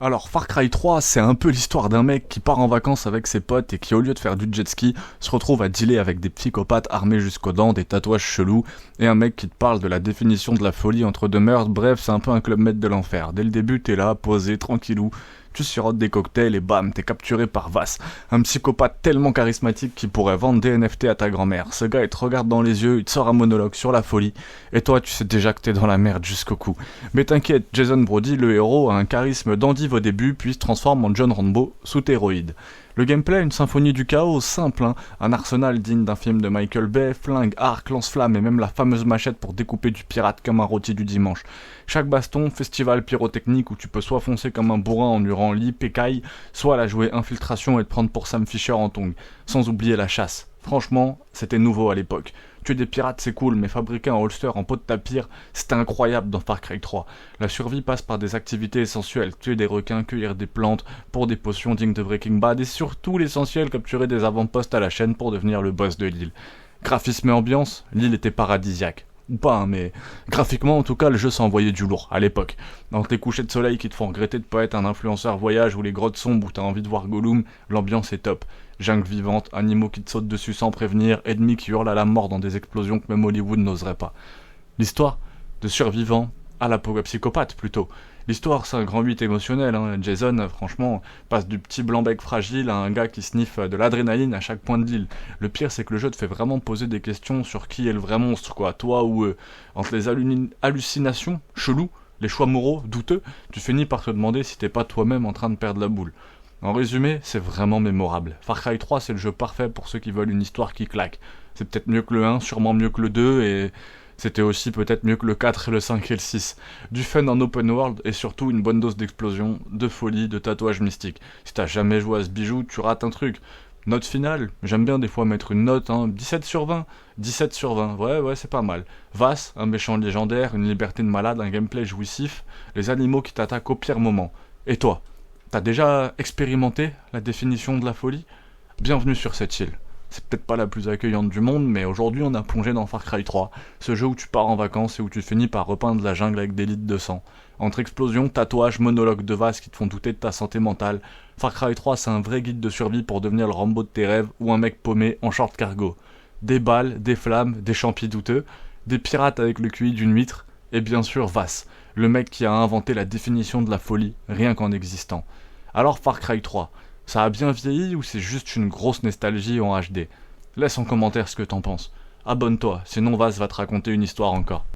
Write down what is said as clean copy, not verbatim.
Alors Far Cry 3, c'est un peu l'histoire d'un mec qui part en vacances avec ses potes et qui au lieu de faire du jet ski, se retrouve à dealer avec des psychopathes armés jusqu'aux dents, des tatouages chelous, et un mec qui te parle de la définition de la folie entre deux meurtres. Bref, c'est un peu un club med de l'enfer. Dès le début, t'es là, posé, tranquillou, tu sirotes des cocktails et bam, t'es capturé par Vass, un psychopathe tellement charismatique qu'il pourrait vendre des NFT à ta grand-mère. Ce gars, il te regarde dans les yeux, il te sort un monologue sur la folie, et toi, tu sais déjà que t'es dans la merde jusqu'au cou. Mais t'inquiète, Jason Brody, le héros, a un charisme d'endive au début, puis se transforme en John Rambo sous stéroïdes. Le gameplay, une symphonie du chaos, simple, hein, un arsenal digne d'un film de Michael Bay, flingue, arc, lance-flamme et même la fameuse machette pour découper du pirate comme un rôti du dimanche. Chaque baston, festival pyrotechnique où tu peux soit foncer comme un bourrin en hurlant lit, pécaille, soit la jouer infiltration et te prendre pour Sam Fisher en tongs, sans oublier la chasse. Franchement, c'était nouveau à l'époque. Tuer des pirates c'est cool, mais fabriquer un holster en peau de tapir, c'était incroyable dans Far Cry 3. La survie passe par des activités essentielles, tuer des requins, cueillir des plantes pour des potions dignes de Breaking Bad, et surtout l'essentiel, capturer des avant-postes à la chaîne pour devenir le boss de l'île. Graphisme et ambiance, l'île était paradisiaque. Ou pas, hein, mais graphiquement en tout cas le jeu s'envoyait du lourd, à l'époque. Entre les couchers de soleil qui te font regretter de pas être un influenceur voyage ou les grottes sombres où t'as envie de voir Gollum, l'ambiance est top. Jungle vivante, animaux qui te sautent dessus sans prévenir, ennemis qui hurlent à la mort dans des explosions que même Hollywood n'oserait pas. L'histoire de survivants à psychopathe plutôt. L'histoire, c'est un grand 8 émotionnel, hein. Jason, franchement, passe du petit blanc-bec fragile à un gars qui sniffe de l'adrénaline à chaque point de l'île. Le pire, c'est que le jeu te fait vraiment poser des questions sur qui est le vrai monstre, quoi, toi ou eux. Entre les hallucinations, chelous, les choix moraux, douteux, tu finis par te demander si t'es pas toi-même en train de perdre la boule. En résumé, c'est vraiment mémorable. Far Cry 3, c'est le jeu parfait pour ceux qui veulent une histoire qui claque. C'est peut-être mieux que le 1, sûrement mieux que le 2, et c'était aussi peut-être mieux que le 4 et le 5 et le 6. Du fun en open world et surtout une bonne dose d'explosion, de folie, de tatouage mystique. Si t'as jamais joué à ce bijou, tu rates un truc. Note finale, j'aime bien des fois mettre une note, hein, 17 sur 20. 17 sur 20, ouais, c'est pas mal. Vass, un méchant légendaire, une liberté de malade, un gameplay jouissif, les animaux qui t'attaquent au pire moment. Et toi, t'as déjà expérimenté la définition de la folie ? Bienvenue sur cette île. C'est peut-être pas la plus accueillante du monde, mais aujourd'hui on a plongé dans Far Cry 3, ce jeu où tu pars en vacances et où tu finis par repeindre la jungle avec des litres de sang. Entre explosions, tatouages, monologues de Vass qui te font douter de ta santé mentale, Far Cry 3 c'est un vrai guide de survie pour devenir le Rambo de tes rêves ou un mec paumé en short cargo. Des balles, des flammes, des champis douteux, des pirates avec le QI d'une huître, et bien sûr Vass, le mec qui a inventé la définition de la folie, rien qu'en existant. Alors Far Cry 3, ça a bien vieilli ou c'est juste une grosse nostalgie en HD ? Laisse en commentaire ce que t'en penses. Abonne-toi, sinon Vass va te raconter une histoire encore.